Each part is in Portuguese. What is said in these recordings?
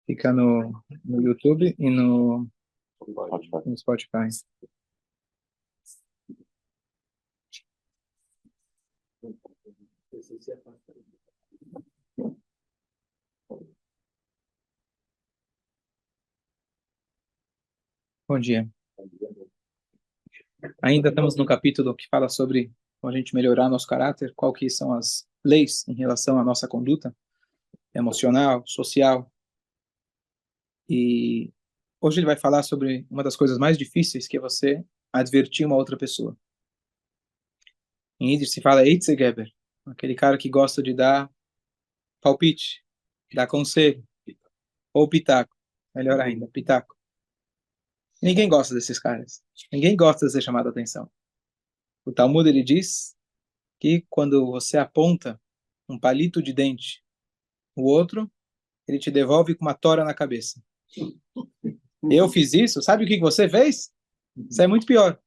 Fica no YouTube e no Spotify. Bom dia. Ainda estamos no capítulo que fala sobre como a gente melhorar nosso caráter, qual que são as leis em relação à nossa conduta emocional, social. E hoje ele vai falar sobre uma das coisas mais difíceis, que é você advertir uma outra pessoa. Em Yiddish se fala Eitzegeber, aquele cara que gosta de dar palpite, dar conselho, ou pitaco, melhor ainda, pitaco. Ninguém gosta desses caras. Ninguém gosta de ser chamado a atenção. O Talmud ele diz que quando você aponta um palito de dente, o outro, ele te devolve com uma tora na cabeça. Eu fiz isso, sabe o que você fez? Isso é muito pior.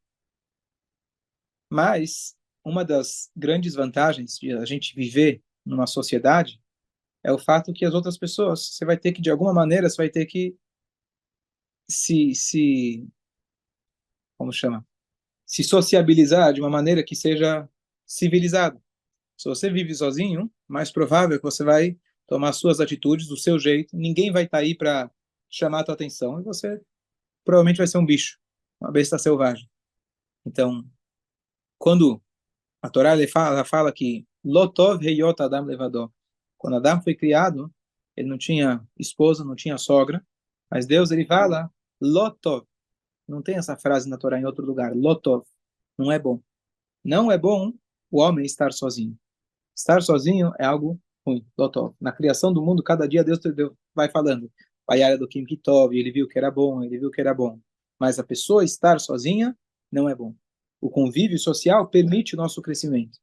Mas uma das grandes vantagens de a gente viver numa sociedade é o fato que as outras pessoas, você vai ter que, de alguma maneira, você vai ter que se como chama? Se sociabilizar de uma maneira que seja civilizada. Se você vive sozinho, mais provável que você vai tomar suas atitudes do seu jeito, ninguém vai estar aí para chamar a tua atenção, e você provavelmente vai ser um bicho, uma besta selvagem. Então, quando a Torá ela fala que Lotov heyot Adam levador, quando Adam foi criado, ele não tinha esposa, não tinha sogra, mas Deus ele fala Lotov. Não tem essa frase na Torá em outro lugar. Lotov. Não é bom. Não é bom o homem estar sozinho. Estar sozinho é algo ruim. Lotov. Na criação do mundo, cada dia Deus vai falando. Vaiara do Kim Kitov, ele viu que era bom, ele viu que era bom. Mas a pessoa estar sozinha não é bom. O convívio social permite o nosso crescimento.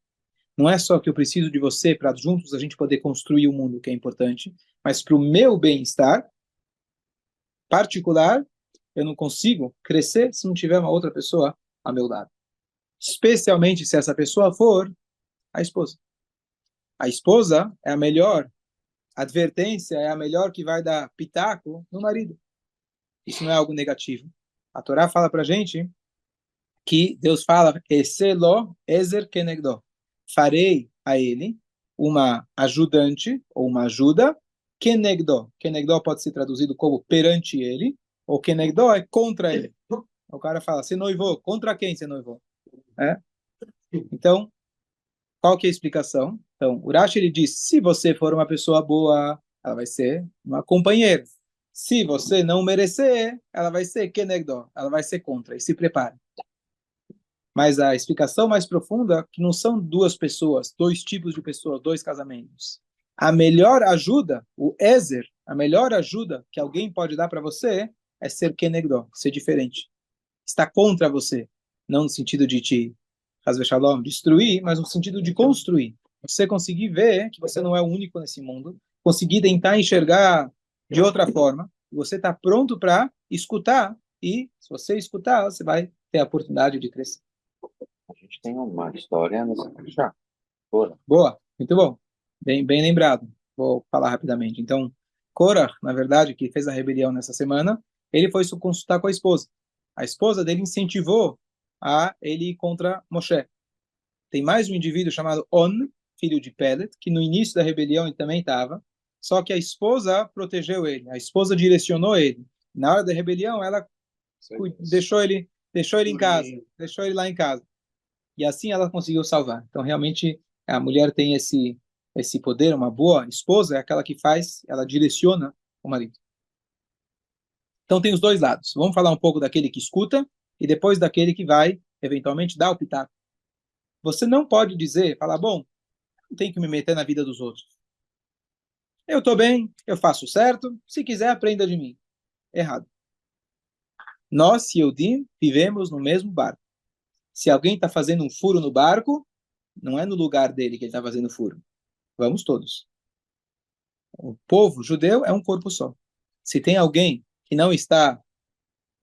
Não é só que eu preciso de você para juntos a gente poder construir o mundo, que é importante, mas para o meu bem-estar particular, eu não consigo crescer se não tiver uma outra pessoa ao meu lado. Especialmente se essa pessoa for a esposa. A esposa é a melhor advertência, é a melhor que vai dar pitaco no marido. Isso não é algo negativo. A Torá fala para a gente que Deus fala, Eselo ezer kenegdo. Farei a ele uma ajudante ou uma ajuda kenegdo. Kenegdo pode ser traduzido como perante ele, ou kenegdo é contra ele. O cara fala, você noivou, contra quem você noivou? É? Então, qual que é a explicação? Então, Urashi ele diz, se você for uma pessoa boa, ela vai ser uma companheira. Se você não merecer, ela vai ser kenegdo, ela vai ser contra, e se prepare. Mas a explicação mais profunda é que não são duas pessoas, dois tipos de pessoas, dois casamentos. A melhor ajuda, o Ezer, a melhor ajuda que alguém pode dar para você é ser kenegdo, ser diferente. Está contra você, não no sentido de te, shalom, destruir, mas no sentido de construir. Você conseguir ver que você não é o único nesse mundo, conseguir tentar enxergar de outra forma, você está pronto para escutar, e se você escutar, você vai ter a oportunidade de crescer. A gente tem uma história nessa já. Bora. Boa, muito bom. Bem lembrado. Vou falar rapidamente. Então, Korah, na verdade, que fez a rebelião nessa semana, ele foi se consultar com a esposa. A esposa dele incentivou a ele ir contra Moshe. Tem mais um indivíduo chamado On, filho de Pelet, que no início da rebelião ele também estava, só que a esposa protegeu ele, a esposa direcionou ele. Na hora da rebelião, ela deixou ele em casa, deixou ele lá em casa. E assim ela conseguiu salvar. Então, realmente, a mulher tem esse poder, uma boa esposa é aquela que faz, ela direciona o marido. Então, tem os dois lados. Vamos falar um pouco daquele que escuta e depois daquele que vai, eventualmente, dar o pitaco. Você não pode dizer, falar, bom, não tem que me meter na vida dos outros. Eu estou bem, eu faço certo, se quiser, aprenda de mim. Errado. Nós, Yehudim, vivemos no mesmo barco. Se alguém está fazendo um furo no barco, não é no lugar dele que ele está fazendo furo. Vamos todos. O povo judeu é um corpo só. Se tem alguém que não está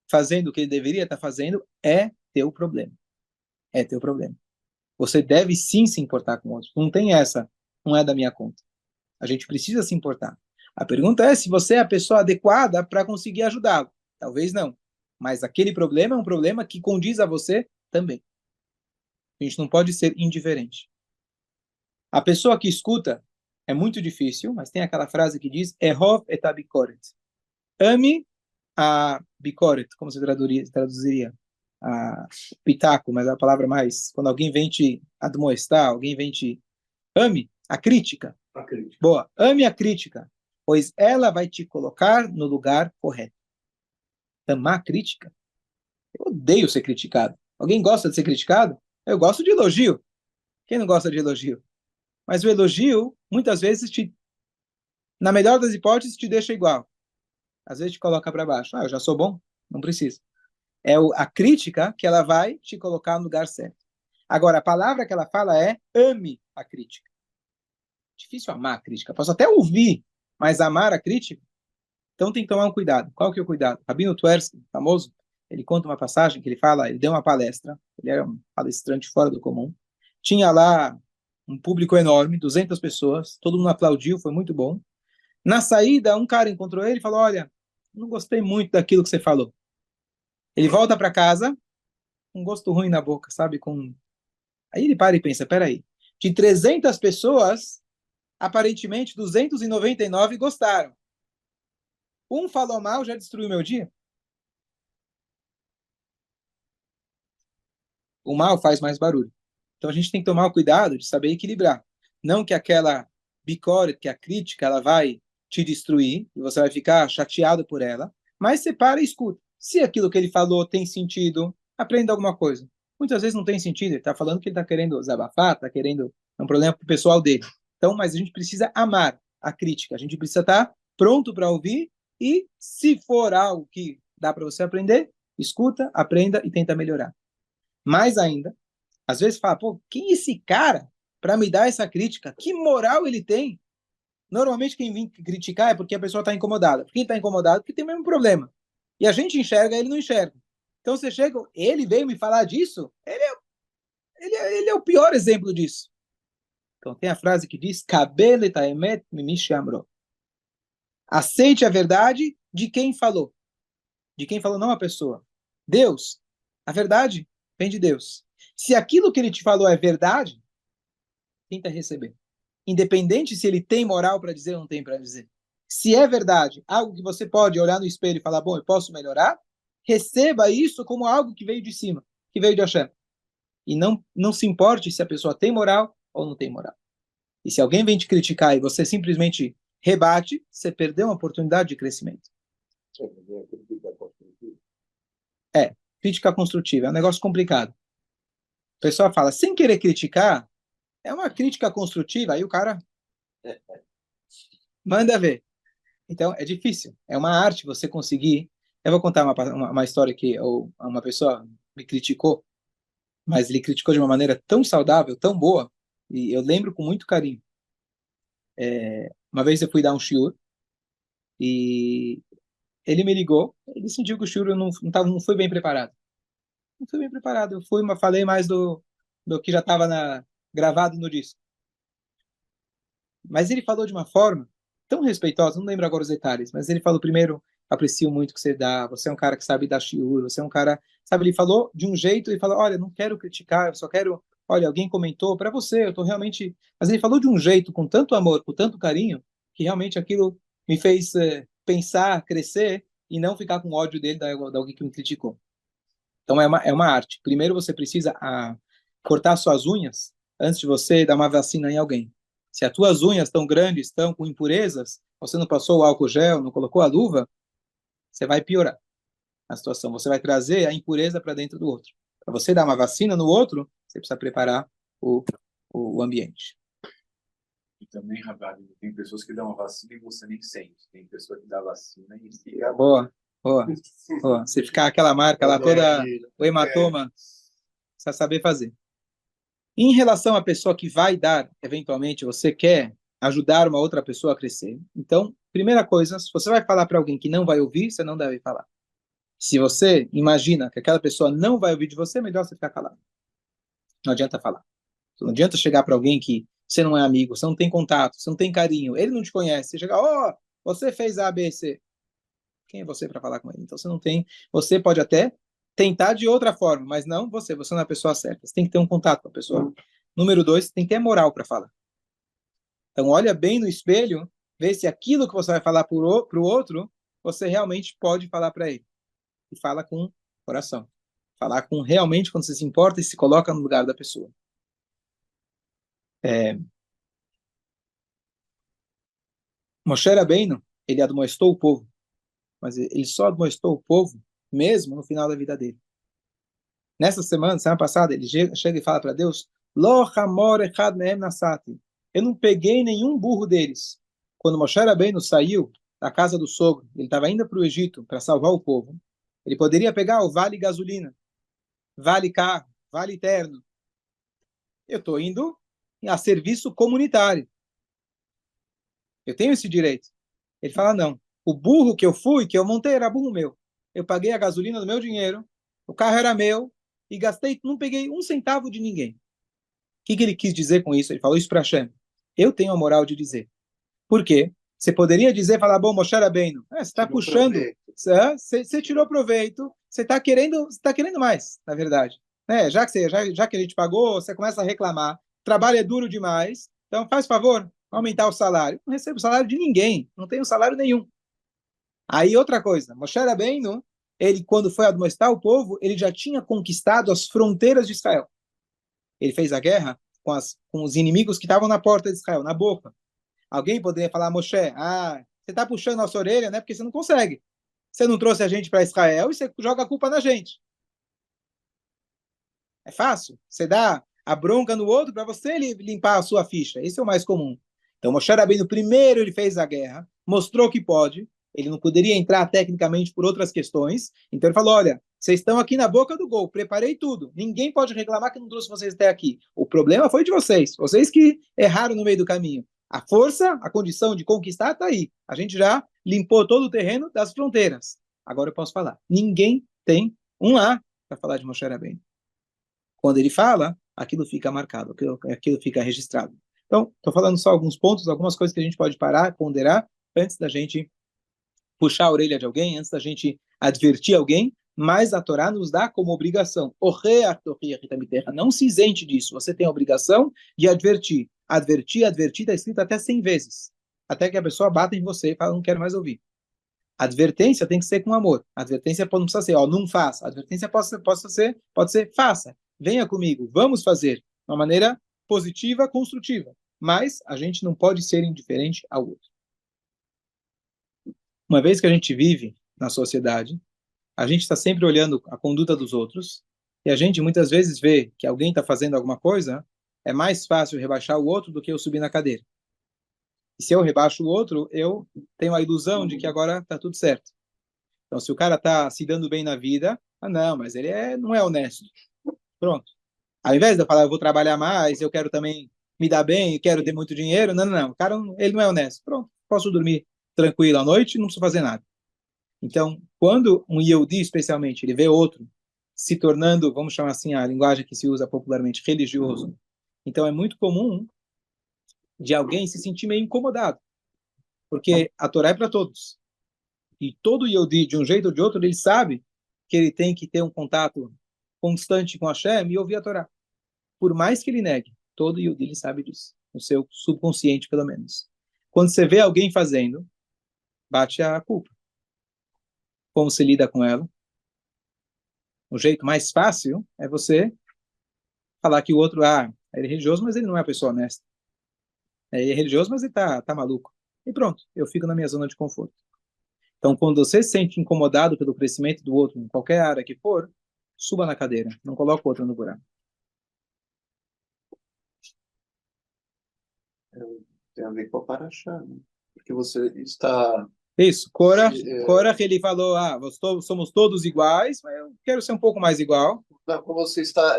fazendo o que ele deveria estar fazendo, é teu problema. É teu problema. Você deve sim se importar com outros. Não tem essa, não é da minha conta. A gente precisa se importar. A pergunta é se você é a pessoa adequada para conseguir ajudá-lo. Talvez não. Mas aquele problema é um problema que condiz a você também. A gente não pode ser indiferente. A pessoa que escuta é muito difícil, mas tem aquela frase que diz Ehov et abikoret. Ame a bikoret, como se traduziria? A pitaco, mas é a palavra mais... Quando alguém vem te admoestar, alguém vem te... Ame a crítica. A crítica. Boa, ame a crítica, pois ela vai te colocar no lugar correto. Amar a crítica? Eu odeio ser criticado. Alguém gosta de ser criticado? Eu gosto de elogio. Quem não gosta de elogio? Mas o elogio, muitas vezes, na melhor das hipóteses, te deixa igual. Às vezes te coloca para baixo. Ah, eu já sou bom? Não preciso. É a crítica que ela vai te colocar no lugar certo. Agora, a palavra que ela fala é ame a crítica. Difícil amar a crítica. Posso até ouvir, mas amar a crítica? Então tem que tomar um cuidado. Qual que é o cuidado? Rabino Tversky, famoso, ele conta uma passagem que ele fala, ele deu uma palestra, ele era um palestrante fora do comum, tinha lá um público enorme, 200 pessoas, todo mundo aplaudiu, foi muito bom. Na saída, um cara encontrou ele e falou, olha, não gostei muito daquilo que você falou. Ele volta para casa com um gosto ruim na boca, sabe? Aí ele para e pensa, peraí, de 300 pessoas, aparentemente 299 gostaram. Um falou mal, já destruiu meu dia. O mal faz mais barulho. Então a gente tem que tomar o cuidado de saber equilibrar. Não que aquela bicórdia, que a crítica, ela vai te destruir e você vai ficar chateado por ela, mas você para e escuta. Se aquilo que ele falou tem sentido, aprenda alguma coisa. Muitas vezes não tem sentido, ele está falando que ele está querendo desabafar, está querendo um problema para o pessoal dele. Então, mas a gente precisa amar a crítica, a gente precisa estar pronto para ouvir e, se for algo que dá para você aprender, escuta, aprenda e tenta melhorar. Mais ainda, às vezes fala, pô, quem é esse cara para me dar essa crítica? Que moral ele tem? Normalmente quem vem criticar é porque a pessoa está incomodada. Por que está incomodado? Porque tem o mesmo problema. E a gente enxerga, ele não enxerga. Então você chega, ele veio me falar disso? Ele é o pior exemplo disso. Então tem a frase que diz, Kabel et haemet mimish amro. Aceite a verdade de quem falou. De quem falou, não a pessoa. Deus. A verdade vem de Deus. Se aquilo que ele te falou é verdade, tenta receber. Independente se ele tem moral para dizer ou não tem para dizer. Se é verdade, algo que você pode olhar no espelho e falar, bom, eu posso melhorar, receba isso como algo que veio de cima, que veio de Hashem. E não se importe se a pessoa tem moral ou não tem moral. E se alguém vem te criticar e você simplesmente rebate, você perdeu uma oportunidade de crescimento. É, crítica construtiva, é um negócio complicado. O pessoal fala, sem querer criticar, é uma crítica construtiva, aí o cara manda ver. Então, é difícil. É uma arte você conseguir. Eu vou contar uma história que uma pessoa me criticou, mas ele criticou de uma maneira tão saudável, tão boa, e eu lembro com muito carinho. Uma vez eu fui dar um shiur, e ele me ligou, ele sentiu que o shiur não foi bem preparado. Não fui bem preparado. Eu fui, mas falei mais do que já estava gravado no disco. Mas ele falou de uma forma tão respeitosa, não lembro agora os detalhes, mas ele falou primeiro, aprecio muito o que você dá, você é um cara que sabe dar shiur, você é um cara, sabe, ele falou de um jeito e falou, olha, não quero criticar, eu só quero, olha, alguém comentou para você, eu tô realmente, mas ele falou de um jeito com tanto amor, com tanto carinho, que realmente aquilo me fez pensar, crescer e não ficar com ódio dele da alguém que me criticou. Então é uma arte. Primeiro você precisa cortar suas unhas antes de você dar uma vacina em alguém. Se as tuas unhas estão grandes, estão com impurezas, você não passou o álcool gel, não colocou a luva, você vai piorar a situação. Você vai trazer a impureza para dentro do outro. Para você dar uma vacina no outro, você precisa preparar o ambiente. E também, Rabado, tem pessoas que dão a vacina e você nem sente. Tem pessoa que dá a vacina e fica... Boa, boa, boa. Se ficar aquela marca lá toda, o hematoma, precisa saber fazer. Em relação à pessoa que vai dar, eventualmente, você quer ajudar uma outra pessoa a crescer. Então, primeira coisa, se você vai falar para alguém que não vai ouvir, você não deve falar. Se você imagina que aquela pessoa não vai ouvir de você, é melhor você ficar calado. Não adianta falar. Não adianta chegar para alguém que você não é amigo, você não tem contato, você não tem carinho, ele não te conhece. Você chega, você fez A, B, C. Quem é você para falar com ele? Então você não tem, você pode até tentar de outra forma, mas não você não é a pessoa certa. Você tem que ter um contato com a pessoa. Número 2, você tem que ter moral para falar. Então olha bem no espelho, vê se aquilo que você vai falar para o outro, você realmente pode falar para ele. E fala com coração. Falar com realmente quando você se importa e se coloca no lugar da pessoa. Moshe Rabbeinu, ele admoestou o povo, mas ele só admoestou o povo mesmo no final da vida dele. Nessa semana passada, ele chega e fala para Deus: Lo hamor echad mehem nasati. Eu não peguei nenhum burro deles. Quando Moshe Rabbeinu saiu da casa do sogro, ele estava indo para o Egito para salvar o povo. Ele poderia pegar o vale gasolina, vale carro, vale terno. Eu estou indo a serviço comunitário. Eu tenho esse direito. Ele fala: não. O burro que eu fui, que eu montei, era burro meu. Eu paguei a gasolina do meu dinheiro, o carro era meu, e gastei, não peguei um centavo de ninguém. O que ele quis dizer com isso? Ele falou isso para Hashem. Eu tenho a moral de dizer. Por quê? Você poderia dizer, falar, bom, Moshe Rabbeinu, você está puxando, você tirou proveito, você está querendo mais, na verdade. Já que a gente pagou, você começa a reclamar, o trabalho é duro demais, então faz favor, aumentar o salário. Não recebo salário de ninguém, não tenho salário nenhum. Aí outra coisa, Moshe Rabbeinu, ele quando foi admoestar o povo, ele já tinha conquistado as fronteiras de Israel. Ele fez a guerra com os inimigos que estavam na porta de Israel, na boca. Alguém poderia falar, Moshe, você está puxando nossa orelha, né? Porque você não consegue. Você não trouxe a gente para Israel e você joga a culpa na gente. É fácil. Você dá a bronca no outro para você limpar a sua ficha. Esse é o mais comum. Então, Moshe Rabbeinu, primeiro ele fez a guerra, mostrou que pode. Ele não poderia entrar tecnicamente por outras questões. Então ele falou, olha, vocês estão aqui na boca do gol, preparei tudo. Ninguém pode reclamar que não trouxe vocês até aqui. O problema foi de vocês. Vocês que erraram no meio do caminho. A força, a condição de conquistar está aí. A gente já limpou todo o terreno das fronteiras. Agora eu posso falar. Ninguém tem um A para falar de Moshe Rabbeinu. Quando ele fala, aquilo fica marcado, aquilo fica registrado. Então, estou falando só alguns pontos, algumas coisas que a gente pode parar, ponderar, antes da gente puxar a orelha de alguém, antes da gente advertir alguém, mas a Torá nos dá como obrigação. Não se isente disso. Você tem a obrigação de advertir. Advertir, está escrito até 100 vezes. Até que a pessoa bata em você e fala, não quero mais ouvir. A advertência tem que ser com amor. A advertência não precisa ser, não faça. A advertência pode ser, faça. Venha comigo, vamos fazer. De uma maneira positiva, construtiva. Mas a gente não pode ser indiferente ao outro. Uma vez que a gente vive na sociedade, a gente está sempre olhando a conduta dos outros e a gente muitas vezes vê que alguém está fazendo alguma coisa, é mais fácil rebaixar o outro do que eu subir na cadeira. E se eu rebaixo o outro, eu tenho a ilusão de que agora está tudo certo. Então, se o cara está se dando bem na vida, não, mas ele não é honesto. Pronto. Ao invés de eu falar, eu vou trabalhar mais, eu quero também me dar bem, quero ter muito dinheiro, não. O cara, ele não é honesto. Pronto, posso dormir tranquilo à noite, não preciso fazer nada. Então, quando um Yehudi, especialmente, ele vê outro se tornando, vamos chamar assim, a linguagem que se usa popularmente, religioso, então é muito comum de alguém se sentir meio incomodado, porque a Torá é para todos. E todo Yehudi, de um jeito ou de outro, ele sabe que ele tem que ter um contato constante com Hashem e ouvir a Torá. Por mais que ele negue, todo Yehudi ele sabe disso, no seu subconsciente, pelo menos. Quando você vê alguém fazendo, bate a culpa. Como se lida com ela? O jeito mais fácil é você falar que o outro, ele é religioso, mas ele não é uma pessoa honesta. Ele é religioso, mas ele tá maluco. E pronto, eu fico na minha zona de conforto. Então, quando você se sente incomodado pelo crescimento do outro, em qualquer área que for, suba na cadeira, não coloque o outro no buraco. Tem a ver com a Paraxá, né? Porque você está... Isso, Korach, ele falou, somos todos iguais, mas eu quero ser um pouco mais igual. Não, como você está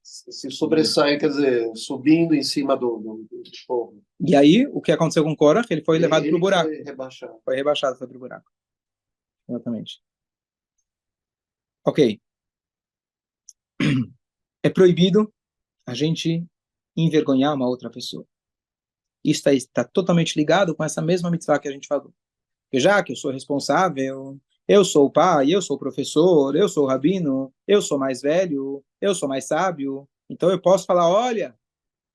se sobressai, quer dizer, subindo em cima do povo. E aí, o que aconteceu com Korach? Ele foi levado para o buraco. Foi rebaixado. Foi rebaixado, foi para o buraco. Exatamente. Ok. É proibido a gente envergonhar uma outra pessoa. Isso está totalmente ligado com essa mesma mitzvah que a gente falou. Porque já que eu sou responsável, eu sou o pai, eu sou o professor, eu sou o rabino, eu sou mais velho, eu sou mais sábio, então eu posso falar, olha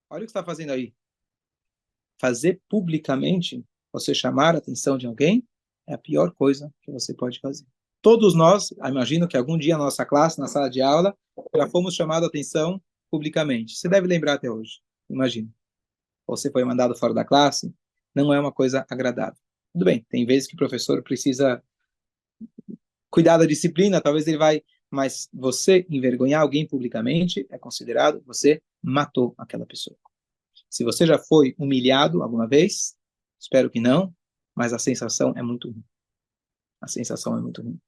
o que você está fazendo aí. Fazer publicamente, você chamar a atenção de alguém, é a pior coisa que você pode fazer. Todos nós, imagino que algum dia na nossa classe, na sala de aula, já fomos chamados a atenção publicamente. Você deve lembrar até hoje, imagino. Você foi mandado fora da classe, não é uma coisa agradável. Tudo bem, tem vezes que o professor precisa cuidar da disciplina, talvez ele vai, mas você envergonhar alguém publicamente é considerado que você matou aquela pessoa. Se você já foi humilhado alguma vez, espero que não, mas a sensação é muito ruim. A sensação é muito ruim.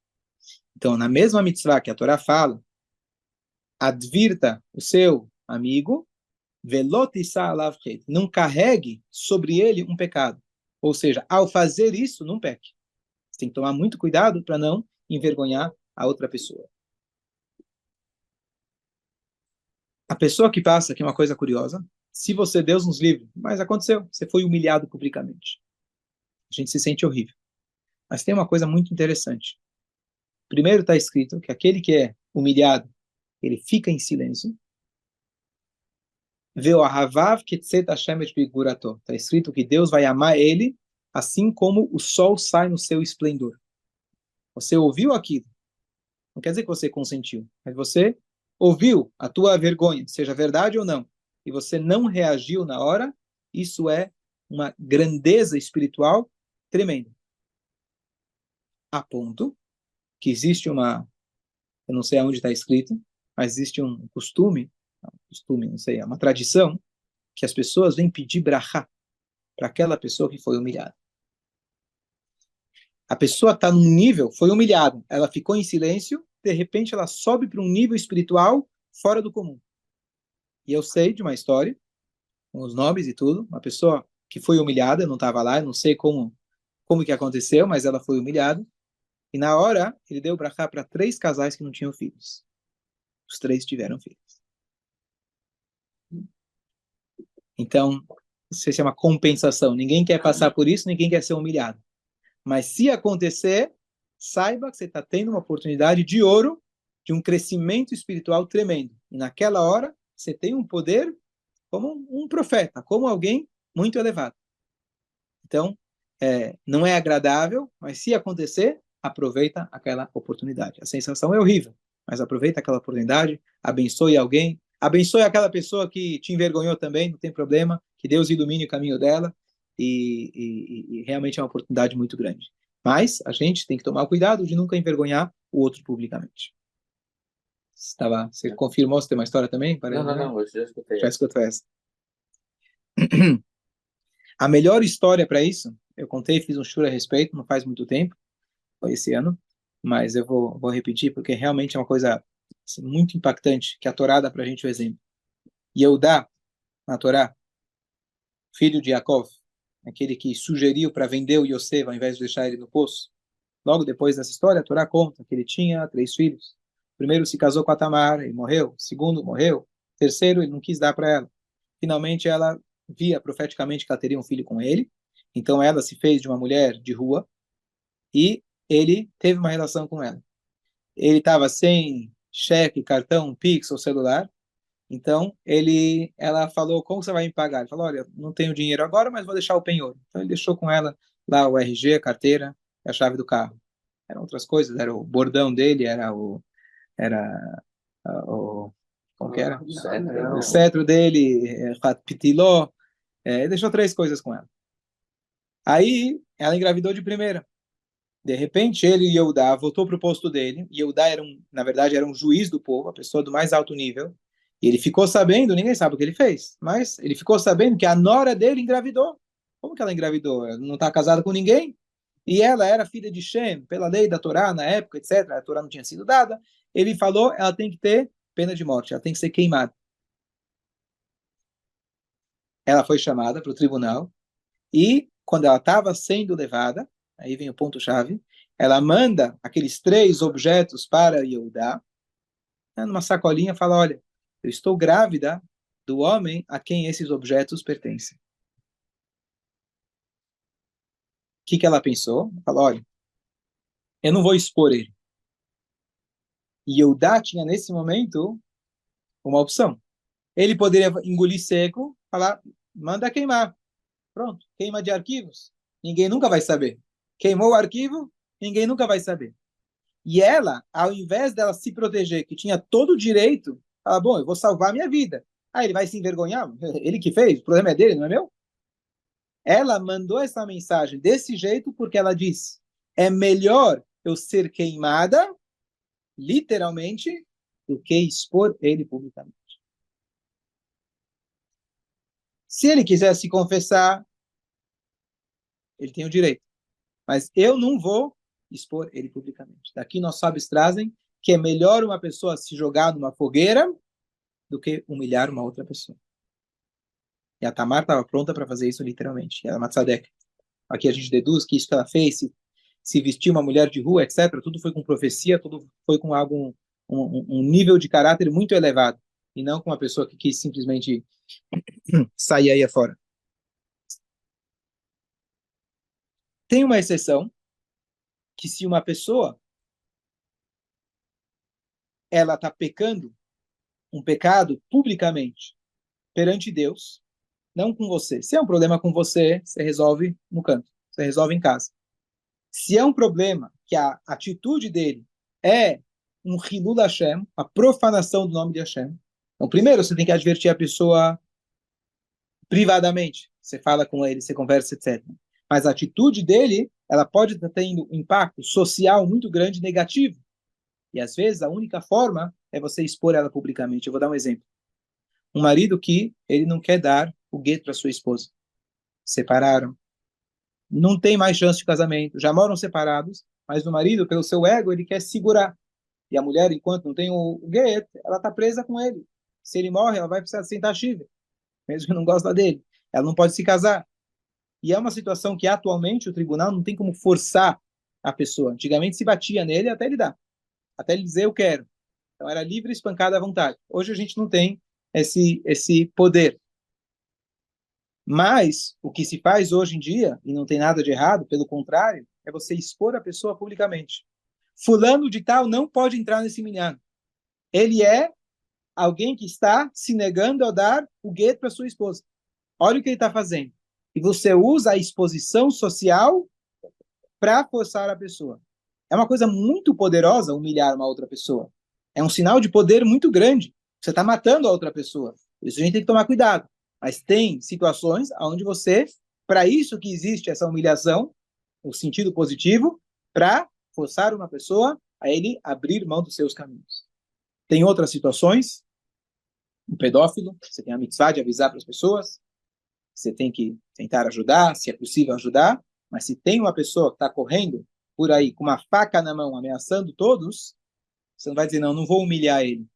Então, na mesma mitzvah que a Torá fala, advirta o seu amigo, não carregue sobre ele um pecado. Ou seja, ao fazer isso, não peque. Você tem que tomar muito cuidado para não envergonhar a outra pessoa. A pessoa que passa, aqui é uma coisa curiosa, se você, Deus nos livre, mas aconteceu, você foi humilhado publicamente. A gente se sente horrível. Mas tem uma coisa muito interessante. Primeiro está escrito que aquele que é humilhado, ele fica em silêncio. Está escrito que Deus vai amar ele, assim como o sol sai no seu esplendor. Você ouviu aquilo. Não quer dizer que você consentiu, mas você ouviu a tua vergonha, seja verdade ou não, e você não reagiu na hora, isso é uma grandeza espiritual tremenda. A ponto que existe eu não sei aonde está escrito, mas existe um costume, não sei, é uma tradição, que as pessoas vêm pedir brachá para aquela pessoa que foi humilhada. A pessoa está num nível, foi humilhada, ela ficou em silêncio, de repente ela sobe para um nível espiritual fora do comum. E eu sei de uma história, com os nomes e tudo, uma pessoa que foi humilhada, eu não estava lá, eu não sei como que aconteceu, mas ela foi humilhada, e na hora ele deu brachá para 3 casais que não tinham filhos. Os 3 tiveram filhos. Então, isso se chama compensação. Ninguém quer passar por isso, ninguém quer ser humilhado. Mas se acontecer, saiba que você está tendo uma oportunidade de ouro, de um crescimento espiritual tremendo. E naquela hora, você tem um poder como um profeta, como alguém muito elevado. Então, não é agradável, mas se acontecer, aproveita aquela oportunidade. A sensação é horrível, mas aproveita aquela oportunidade, abençoe alguém, abençoe aquela pessoa que te envergonhou também, não tem problema, que Deus ilumine o caminho dela, e realmente é uma oportunidade muito grande. Mas a gente tem que tomar cuidado de nunca envergonhar o outro publicamente. Você confirmou, você tem uma história também? Não, eu já escutei. Já escutou essa. A melhor história para isso, eu contei, fiz um shur a respeito, não faz muito tempo, foi esse ano, mas eu vou repetir porque realmente é uma coisa assim, muito impactante que a Torá dá para a gente o exemplo. Yehudá, na Torá, filho de Yaakov, aquele que sugeriu para vender o Yosef ao invés de deixar ele no poço. Logo depois dessa história, a Torá conta que ele tinha 3 filhos. O primeiro se casou com a Tamar e morreu. O segundo morreu. O terceiro ele não quis dar para ela. Finalmente ela via profeticamente que ela teria um filho com ele. Então ela se fez de uma mulher de rua e ele teve uma relação com ela. Ele estava sem cheque, cartão, Pix ou celular. Então ela falou: como você vai me pagar? Ele falou: olha, não tenho dinheiro agora, mas vou deixar o penhor. Então ele deixou com ela lá o RG, a carteira e a chave do carro. Eram outras coisas, era o bordão dele, era o como que era? O cetro dele, pitiló, ele deixou 3 coisas com ela. Aí ela engravidou de primeira. De repente ele e Yehudá voltou para o posto dele. Yehudá na verdade era um juiz do povo, a pessoa do mais alto nível. E ele ficou sabendo, ninguém sabe o que ele fez, mas ele ficou sabendo que a nora dele engravidou. Como que ela engravidou? Ela não está casada com ninguém? E ela era filha de Shem, pela lei da Torá na época, etc. A Torá não tinha sido dada. Ele falou, ela tem que ter pena de morte, ela tem que ser queimada. Ela foi chamada para o tribunal e, quando ela estava sendo levada, aí vem o ponto-chave, ela manda aqueles 3 objetos para Yehudá, numa sacolinha, fala, olha, eu estou grávida do homem a quem esses objetos pertencem. que ela pensou? Ela falou, olha, eu não vou expor ele. E Yehudá tinha, nesse momento, uma opção. Ele poderia engolir seco, falar, manda queimar. Pronto, queima de arquivos. Ninguém nunca vai saber. Queimou o arquivo, ninguém nunca vai saber. E ela, ao invés dela se proteger, que tinha todo o direito, fala, bom, eu vou salvar a minha vida. Ah, ele vai se envergonhar? Ele que fez, o problema é dele, não é meu? Ela mandou essa mensagem desse jeito porque ela disse, é melhor eu ser queimada, literalmente, do que expor ele publicamente. Se ele quiser se confessar, ele tem o direito. Mas eu não vou expor ele publicamente. Daqui nós sábios trazem que é melhor uma pessoa se jogar numa fogueira do que humilhar uma outra pessoa. E a Tamar estava pronta para fazer isso literalmente. Ela é uma tzadek. Aqui a gente deduz que isso que ela fez, se vestir uma mulher de rua, etc., tudo foi com profecia, tudo foi com algo, um nível de caráter muito elevado. E não com uma pessoa que quis simplesmente sair aí afora. Tem uma exceção, que se uma pessoa ela está pecando um pecado publicamente perante Deus, não com você. Se é um problema com você, você resolve no canto, você resolve em casa. Se é um problema que a atitude dele é um Hilul Hashem, a profanação do nome de Hashem, então primeiro você tem que advertir a pessoa privadamente. Você fala com ele, você conversa, etc. Mas a atitude dele, ela pode estar tendo um impacto social muito grande negativo. E às vezes a única forma é você expor ela publicamente. Eu vou dar um exemplo. Um marido que ele não quer dar o gueto para sua esposa. Separaram. Não tem mais chance de casamento. Já moram separados, mas o marido, pelo seu ego, ele quer segurar. E a mulher, enquanto não tem o gueto, ela está presa com ele. Se ele morre, ela vai precisar sentar chive, mesmo que não gosta dele. Ela não pode se casar. E é uma situação que atualmente o tribunal não tem como forçar a pessoa. Antigamente se batia nele até ele dar. Até ele dizer eu quero. Então era livre e espancada à vontade. Hoje a gente não tem esse poder. Mas o que se faz hoje em dia, e não tem nada de errado, pelo contrário, é você expor a pessoa publicamente. Fulano de tal não pode entrar nesse minyan. Ele é alguém que está se negando a dar o gueto para sua esposa. Olha o que ele está fazendo. E você usa a exposição social para forçar a pessoa. É uma coisa muito poderosa humilhar uma outra pessoa. É um sinal de poder muito grande. Você está matando a outra pessoa. Isso a gente tem que tomar cuidado. Mas tem situações onde você, para isso que existe essa humilhação, o sentido positivo, para forçar uma pessoa a ele abrir mão dos seus caminhos. Tem outras situações, um pedófilo, você tem a mitzvah de avisar para as pessoas, você tem que tentar ajudar, se é possível ajudar, mas se tem uma pessoa que está correndo por aí com uma faca na mão, ameaçando todos, você não vai dizer, não, não vou humilhar ele.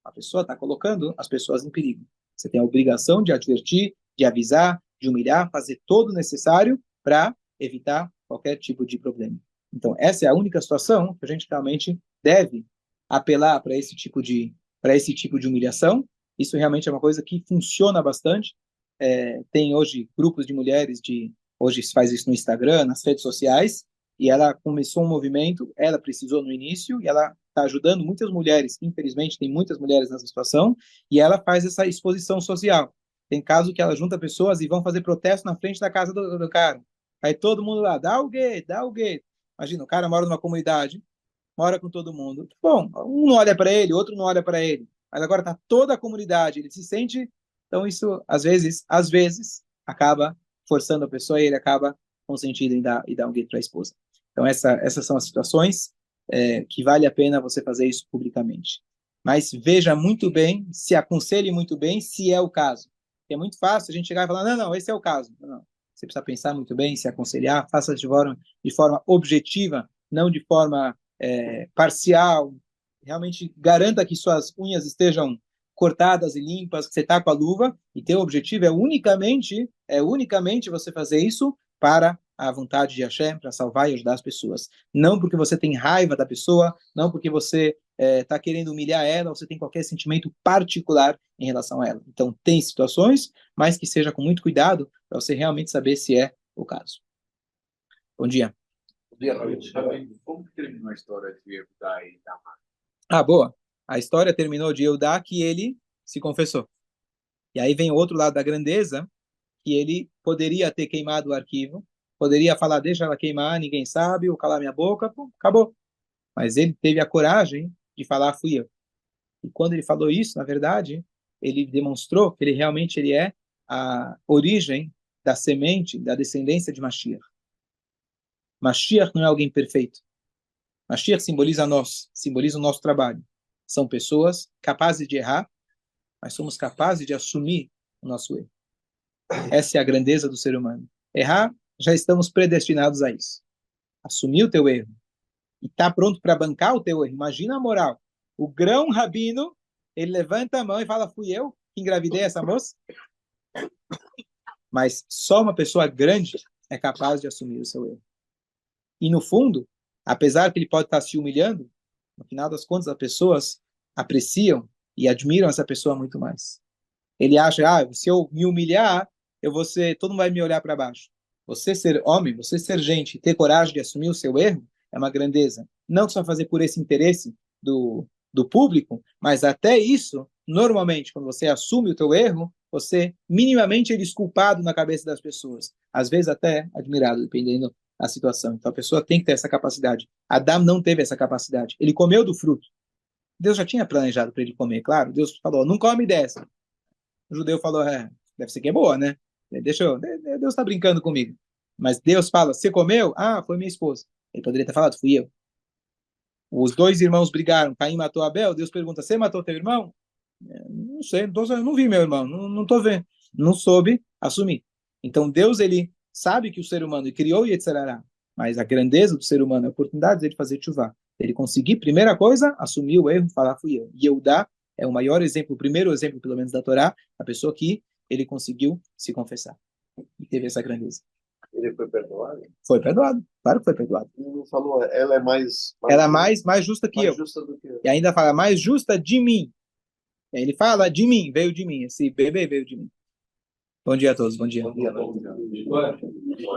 A pessoa está colocando as pessoas em perigo. Você tem a obrigação de advertir, de avisar, de humilhar, fazer todo o necessário para evitar qualquer tipo de problema. Então, essa é a única situação que a gente realmente deve apelar para esse tipo de humilhação. Isso realmente é uma coisa que funciona bastante. Tem hoje grupos de mulheres hoje se faz isso no Instagram, nas redes sociais, e ela começou um movimento, ela precisou no início, e ela está ajudando muitas mulheres, infelizmente tem muitas mulheres nessa situação, e ela faz essa exposição social. Tem caso que ela junta pessoas e vão fazer protesto na frente da casa do cara. Aí todo mundo lá, dá o gueto, dá o gueto. Imagina, o cara mora numa comunidade, mora com todo mundo. Bom, um não olha para ele, outro não olha para ele. Mas agora está toda a comunidade, ele se sente. Então isso, às vezes, acaba forçando a pessoa e ele acaba consentindo em dar um gueto para a esposa. Então essas são as situações que vale a pena você fazer isso publicamente. Mas veja muito bem, se aconselhe muito bem, se é o caso. É muito fácil a gente chegar e falar, não, não, esse é o caso. Não, não. Você precisa pensar muito bem, se aconselhar, faça de forma objetiva, não de forma parcial. Realmente garanta que suas unhas estejam cortadas e limpas, que você está com a luva, e teu objetivo é unicamente você fazer isso para a vontade de Hashem, para salvar e ajudar as pessoas. Não porque você tem raiva da pessoa, não porque você está querendo humilhar ela, ou você tem qualquer sentimento particular em relação a ela. Então, tem situações, mas que seja com muito cuidado, para você realmente saber se é o caso. Bom dia. Como que terminou a história de Yehudá e Tamar? Ah, boa. A história terminou de Eudá que ele se confessou. E aí vem o outro lado da grandeza, que ele poderia ter queimado o arquivo, poderia falar, deixa ela queimar, ninguém sabe, ou calar minha boca, pô, acabou. Mas ele teve a coragem de falar, fui eu. E quando ele falou isso, na verdade, ele demonstrou que ele realmente ele é a origem da semente, da descendência de Mashiach. Mashiach não é alguém perfeito. Mashiach simboliza nós, simboliza o nosso trabalho. São pessoas capazes de errar, mas somos capazes de assumir o nosso erro. Essa é a grandeza do ser humano. Errar, já estamos predestinados a isso. Assumir o teu erro e estar pronto para bancar o teu erro. Imagina a moral. O grão rabino, ele levanta a mão e fala, fui eu que engravidei essa moça? Mas só uma pessoa grande é capaz de assumir o seu erro. E no fundo, apesar que ele pode estar se humilhando, no final das contas, as pessoas apreciam e admiram essa pessoa muito mais. Ele acha, se eu me humilhar, todo mundo vai me olhar para baixo. Você ser homem, você ser gente, ter coragem de assumir o seu erro, é uma grandeza. Não só fazer por esse interesse do público, mas até isso, normalmente, quando você assume o teu erro, você minimamente é desculpado na cabeça das pessoas. Às vezes até admirado, dependendo da situação. Então a pessoa tem que ter essa capacidade. Adão não teve essa capacidade. Ele comeu do fruto. Deus já tinha planejado para ele comer, claro. Deus falou, não come dessa. O judeu falou, deve ser que é boa, né? Deus está brincando comigo. Mas Deus fala, você comeu? Ah, foi minha esposa. Ele poderia ter falado, fui eu. Os dois irmãos brigaram, Caim matou Abel. Deus pergunta, você matou teu irmão? Não sei, não vi meu irmão, não estou vendo. Não soube assumir. Então Deus, ele sabe que o ser humano criou o Yetzirará, mas a grandeza do ser humano é a oportunidade dele fazer tshuva. Ele conseguir, primeira coisa, assumir o erro, falar fui eu. Yehudá é o maior exemplo, o primeiro exemplo, pelo menos, da Torá, a pessoa que ele conseguiu se confessar. E teve essa grandeza. Ele foi perdoado? Foi perdoado, claro que foi perdoado. Ele não falou, ela é ela é mais justa que mais eu. Justa do que eu. E ainda fala, mais justa de mim. E aí ele fala, de mim, veio de mim. Esse bebê veio de mim. Bom dia a todos, bom dia. Bom dia.